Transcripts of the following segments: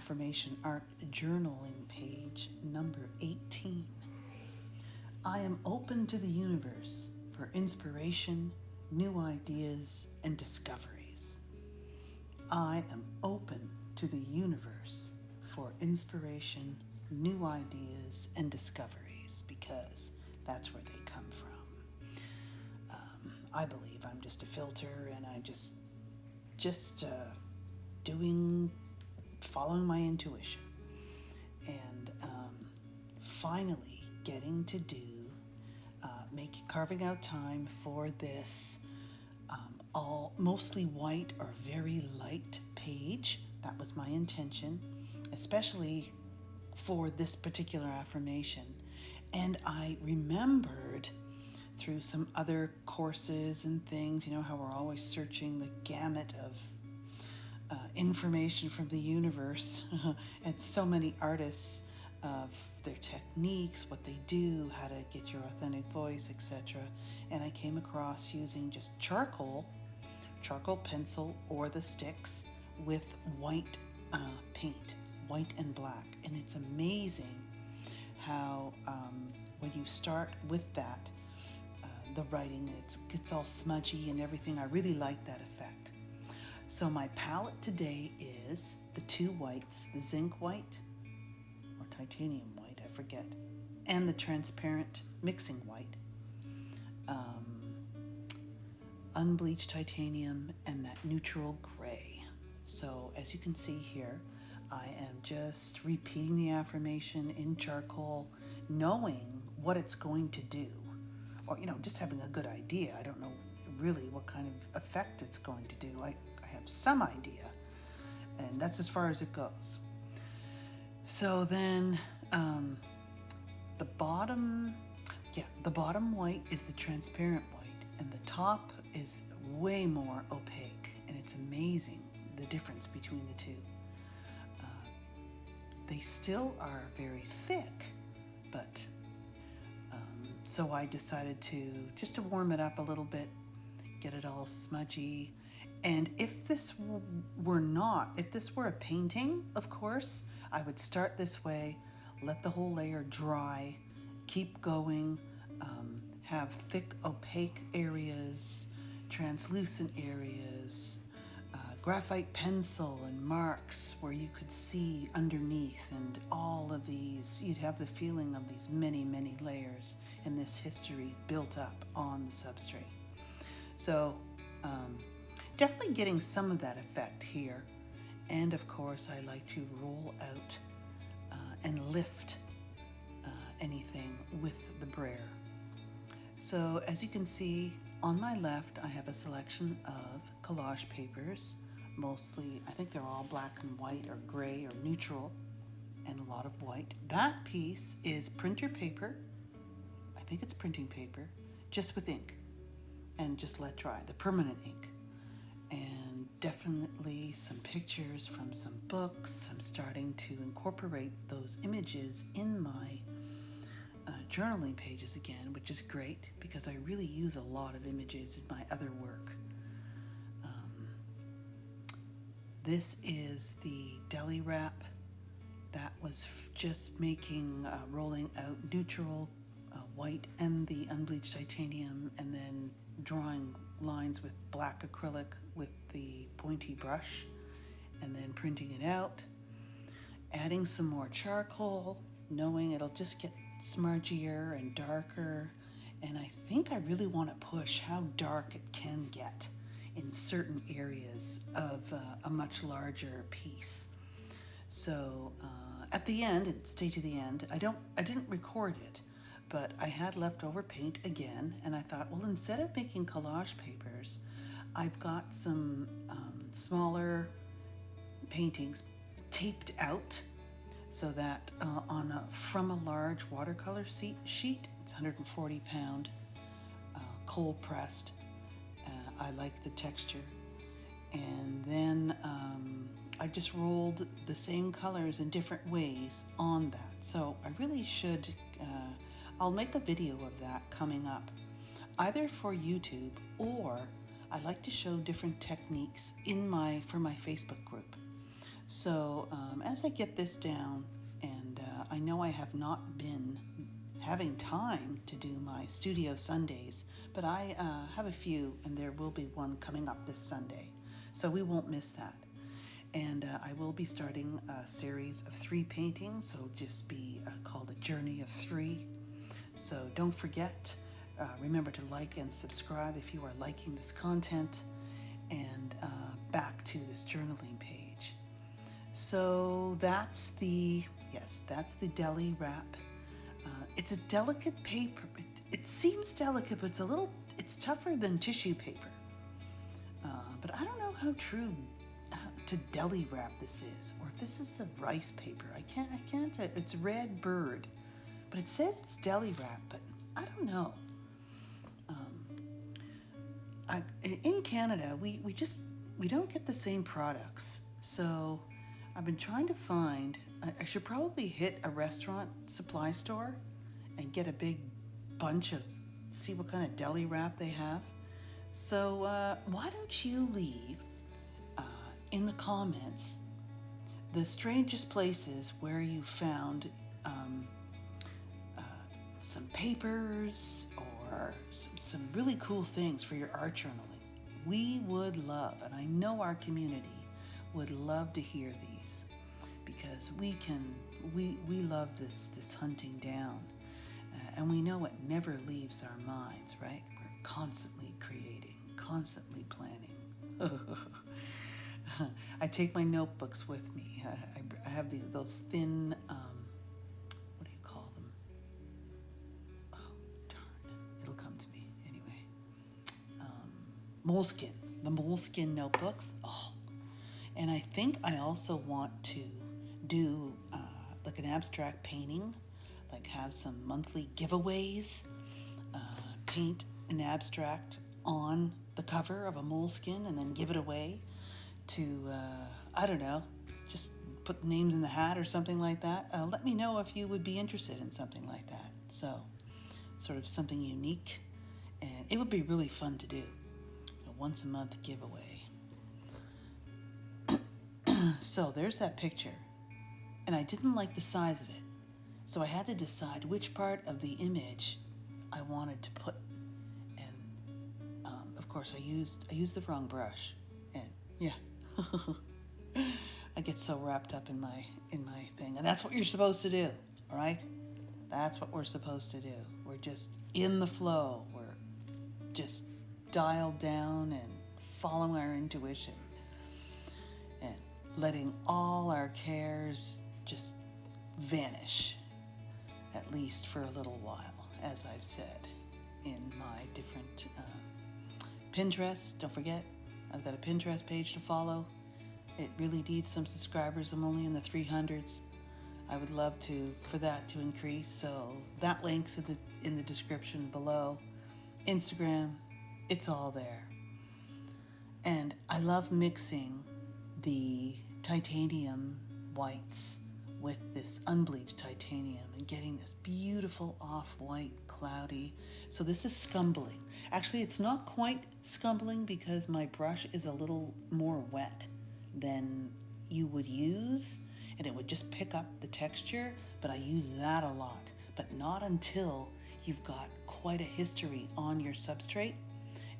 Affirmation Art Journaling, page number 18. I am open to the universe for inspiration, new ideas, and discoveries. I am open to the universe for inspiration, new ideas, and discoveries, because that's where they come from. I believe I'm just a filter, and I'm just following my intuition, and finally getting to do carving out time for this all mostly white or very light page. That was my intention, especially for this particular affirmation. And I remembered through some other courses and things, how we're always searching the gamut of information from the universe and so many artists of their techniques, what they do, how to get your authentic voice, etc. And I came across using just charcoal pencil, or the sticks with white paint, white and black. And it's amazing how when you start with that, the writing, it gets all smudgy and everything. I really like that effect. So my palette today is the two whites, the zinc white or titanium white, I forget, and the transparent mixing white, unbleached titanium, and that neutral gray. So as you can see here, I am just repeating the affirmation in charcoal, knowing what it's going to do, or just having a good idea. I don't know really what kind of effect it's going to do. I have some idea, and that's as far as it goes. So then the bottom white is the transparent white, and the top is way more opaque, and it's amazing the difference between the two. They still are very thick, but so I decided to warm it up a little bit, get it all smudgy. And if this were a painting, of course, I would start this way, let the whole layer dry, keep going, have thick opaque areas, translucent areas, graphite pencil and marks where you could see underneath, and all of these, you'd have the feeling of these many, many layers and this history built up on the substrate. So definitely getting some of that effect here. And of course, I like to roll out and lift anything with the brayer. So as you can see, on my left, I have a selection of collage papers. Mostly, I think they're all black and white or gray or neutral, and a lot of white. That piece is printer paper. I think it's printing paper, just with ink, and just let dry, the permanent ink. And definitely some pictures from some books. I'm starting to incorporate those images in my journaling pages again, which is great because I really use a lot of images in my other work. This is the deli wrap that was just making, rolling out neutral white and the unbleached titanium, and then drawing lines with black acrylic with the pointy brush, and then printing it out, adding some more charcoal, knowing it'll just get smudgier and darker. And I think I really want to push how dark it can get in certain areas of a much larger piece. So at the end, and stay to the end, I didn't record it, but I had leftover paint again, and I thought, well, instead of making collage papers, I've got some smaller paintings taped out so that from a large watercolor sheet, it's 140 pound, cold pressed. I like the texture. And then I just rolled the same colors in different ways on that. So I really should, I'll make a video of that coming up, either for YouTube, or I like to show different techniques for my Facebook group. So as I get this down, and I know I have not been having time to do my studio Sundays, but I have a few, and there will be one coming up this Sunday, so we won't miss that. And I will be starting a series of 3 paintings, so it'll just be called A Journey of 3. So don't forget, remember to like and subscribe if you are liking this content, and back to this journaling page. So that's the deli wrap. It's a delicate paper. It seems delicate, but it's tougher than tissue paper. But I don't know how true to deli wrap this is, or if this is a rice paper. I can't, it's red bird, but it says it's deli wrap, but I don't know. In Canada, we don't get the same products. So I've been trying to find, I should probably hit a restaurant supply store and get a big bunch of, see what kind of deli wrap they have. So why don't you leave in the comments the strangest places where you found some papers or some really cool things for your art journaling. We would love, and I know our community would love to hear these, because we love this hunting down, and we know it never leaves our minds, right? We're constantly creating, constantly planning. I take my notebooks with me. I have those thin, what do you call them? Oh, darn, it'll come to me anyway. Moleskin, the moleskin notebooks. Oh, and I think I also want to do like an abstract painting, like have some monthly giveaways, paint an abstract on the cover of a moleskin and then give it away to, I don't know, just put names in the hat or something like that. Let me know if you would be interested in something like that. So, sort of something unique, and it would be really fun to do. A once a month giveaway. So there's that picture, and I didn't like the size of it, so I had to decide which part of the image I wanted to put. And of course, I used the wrong brush, and yeah. I get so wrapped up in my thing, and that's what you're supposed to do. All right, that's what we're supposed to do. We're just in the flow. We're just dialed down and following our intuition and letting all our cares just vanish, at least for a little while, as I've said in my different Pinterest. Don't forget, I've got a Pinterest page to follow. It really needs some subscribers. I'm only in the 300s. I would love for that to increase. So that link's in the description below. Instagram, it's all there. And I love mixing the titanium whites with this unbleached titanium and getting this beautiful off-white cloudy. So this is scumbling. Actually, it's not quite scumbling because my brush is a little more wet than you would use, and it would just pick up the texture, but I use that a lot, but not until you've got quite a history on your substrate,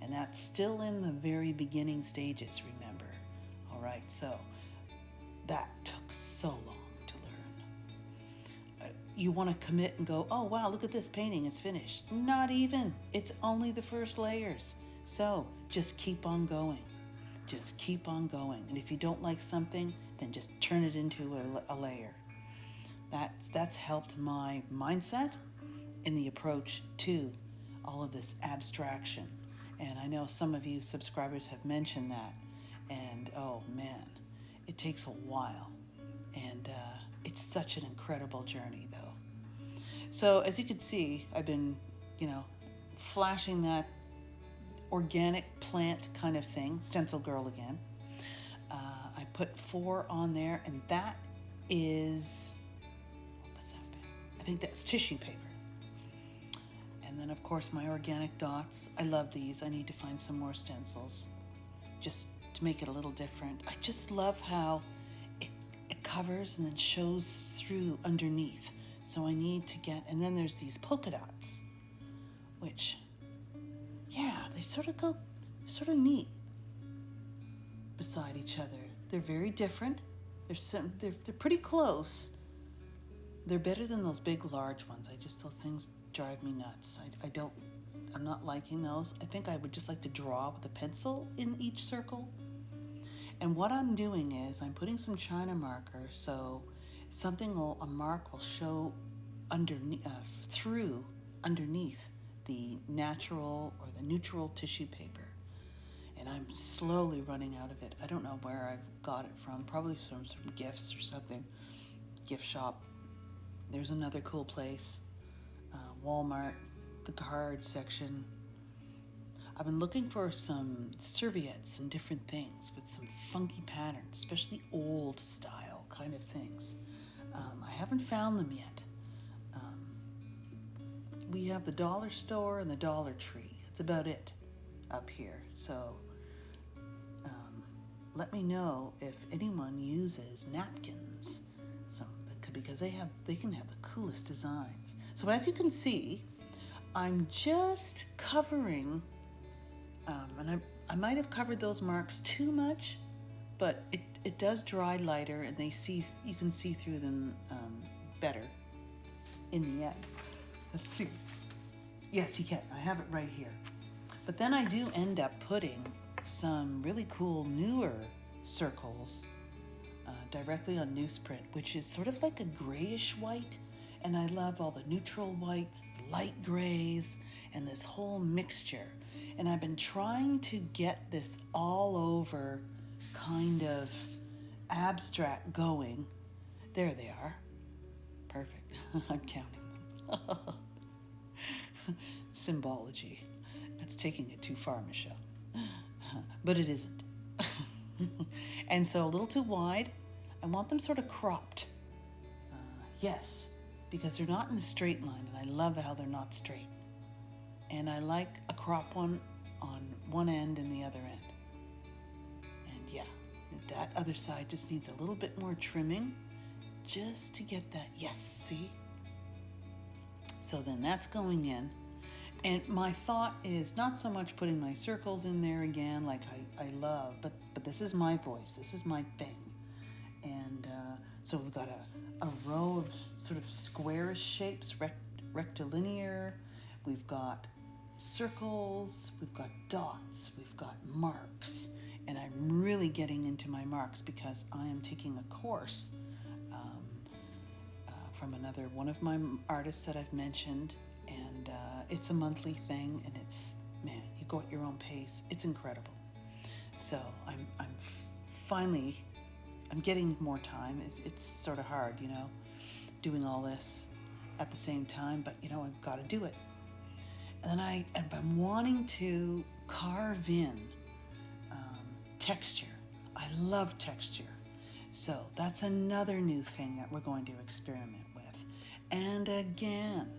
and that's still in the very beginning stages, remember. All right, so that took so long to learn. You want to commit and go, oh wow, look at this painting, it's finished. Not even. It's only the first layers. So just keep on going. Just keep on going. And if you don't like something, then just turn it into a layer. That's helped my mindset in the approach to all of this abstraction. And I know some of you subscribers have mentioned that. And oh man, it takes a while. And it's such an incredible journey though. So as you can see, I've been, flashing that organic plant kind of thing, stencil girl again. I put 4 on there, and that is, what must that have been? I think that's tissue paper. And then of course my organic dots. I love these. I need to find some more stencils just to make it a little different. I just love how it covers and then shows through underneath. So I need to get, and then there's these polka dots, which, yeah, they sort of neat beside each other. They're very different. They're pretty close. They're better than those big, large ones. Those things drive me nuts. I'm not liking those. I think I would just like to draw with a pencil in each circle. And what I'm doing is I'm putting some China marker so a mark will show through underneath the natural or the neutral tissue paper. And I'm slowly running out of it. I don't know where I've got it from. Probably from some gifts or something. Gift shop. There's another cool place. Walmart, the card section. I've been looking for some serviettes and different things with some funky patterns, especially old style kind of things. I haven't found them yet. We have the dollar store and the Dollar Tree. That's about it up here. So let me know if anyone uses napkins, because they can have the coolest designs. So as you can see, I'm just covering, and I might have covered those marks too much, but it does dry lighter, and you can see through them better in the end. Let's see. Yes, you can. I have it right here. But then I do end up putting some really cool newer circles directly on newsprint, which is sort of like a grayish white. And I love all the neutral whites, light grays, and this whole mixture. And I've been trying to get this all over kind of abstract going. There they are. Perfect. I'm counting them. Symbology. That's taking it too far, Michele. But it isn't. And so a little too wide. I want them sort of cropped. Yes, because they're not in a straight line, and I love how they're not straight. And I like a crop one on one end and the other end. And yeah, that other side just needs a little bit more trimming just to get that. Yes, see? So then that's going in. And my thought is not so much putting my circles in there again like I love, but this is my voice. This is my thing. And so we've got a row of sort of squarish shapes, rectilinear. We've got circles. We've got dots. We've got marks. And I'm really getting into my marks because I am taking a course from one of my artists that I've mentioned. And it's a monthly thing, and you go at your own pace. It's incredible. So I'm getting more time. It's sort of hard, doing all this at the same time, but I've got to do it. And then I'm wanting to carve in texture. I love texture. So that's another new thing that we're going to experiment with. And again,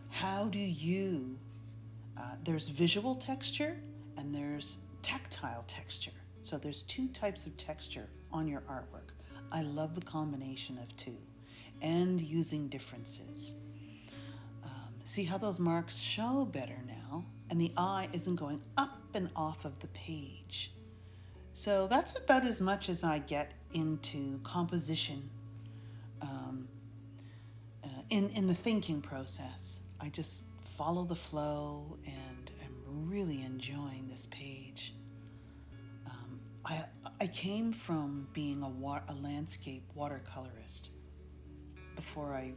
how do you, there's visual texture and there's tactile texture. So there's two types of texture on your artwork. I love the combination of two and using differences. See how those marks show better now, and the eye isn't going up and off of the page. So that's about as much as I get into composition in the thinking process. I just follow the flow, and I'm really enjoying this page. I came from being a landscape watercolorist before I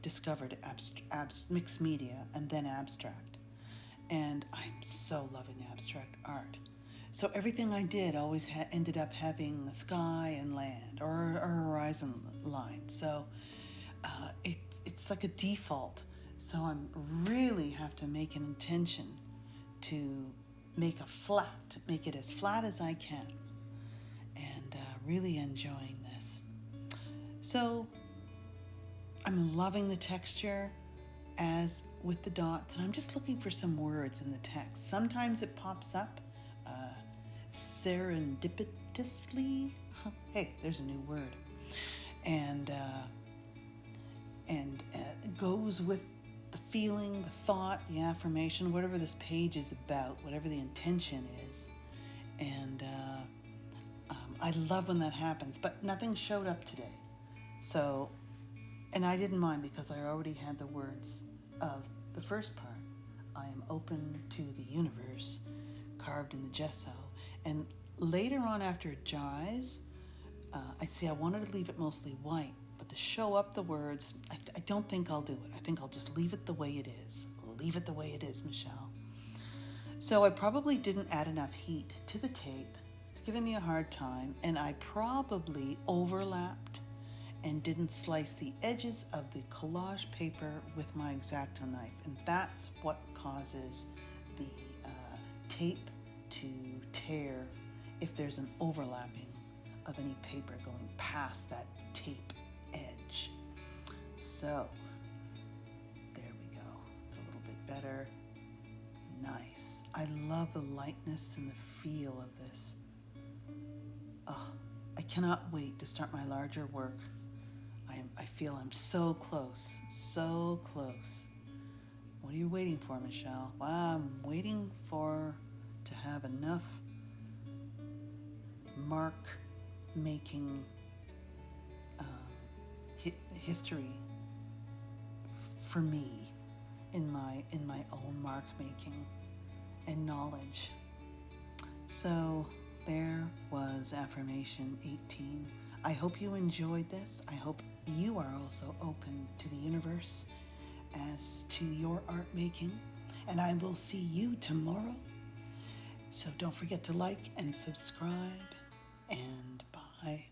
discovered mixed media and then abstract. And I'm so loving abstract art. So everything I did always ended up having a sky and land or a horizon line. So it's like a default. So I really have to make an intention to make it as flat as I can, and really enjoying this. So I'm loving the texture as with the dots, and I'm just looking for some words in the text. Sometimes it pops up serendipitously. hey, there's a new word. And it goes with the feeling, the thought, the affirmation, whatever this page is about, whatever the intention is. And I love when that happens, but nothing showed up today. So, and I didn't mind because I already had the words of the first part. I am open to the universe, carved in the gesso. And later on, after it dries, I wanted to leave it mostly white, but to show up the words, I don't think I'll do it. I think I'll just leave it the way it is. Leave it the way it is, Michele. So I probably didn't add enough heat to the tape. It's giving me a hard time, and I probably overlapped and didn't slice the edges of the collage paper with my X-Acto knife, and that's what causes the tape to tear if there's an overlapping of any paper going past that tape edge. So there we go. It's a little bit better. Nice. I love the lightness and the feel of this. Oh, I cannot wait to start my larger work. I feel I'm so close, so close. What are you waiting for, Michele? Well, I'm waiting to have enough mark-making history for me in my own mark-making and knowledge. So there was Affirmation 18. I hope you enjoyed this. I hope you are also open to the universe as to your art making. And I will see you tomorrow. So don't forget to like and subscribe. And bye.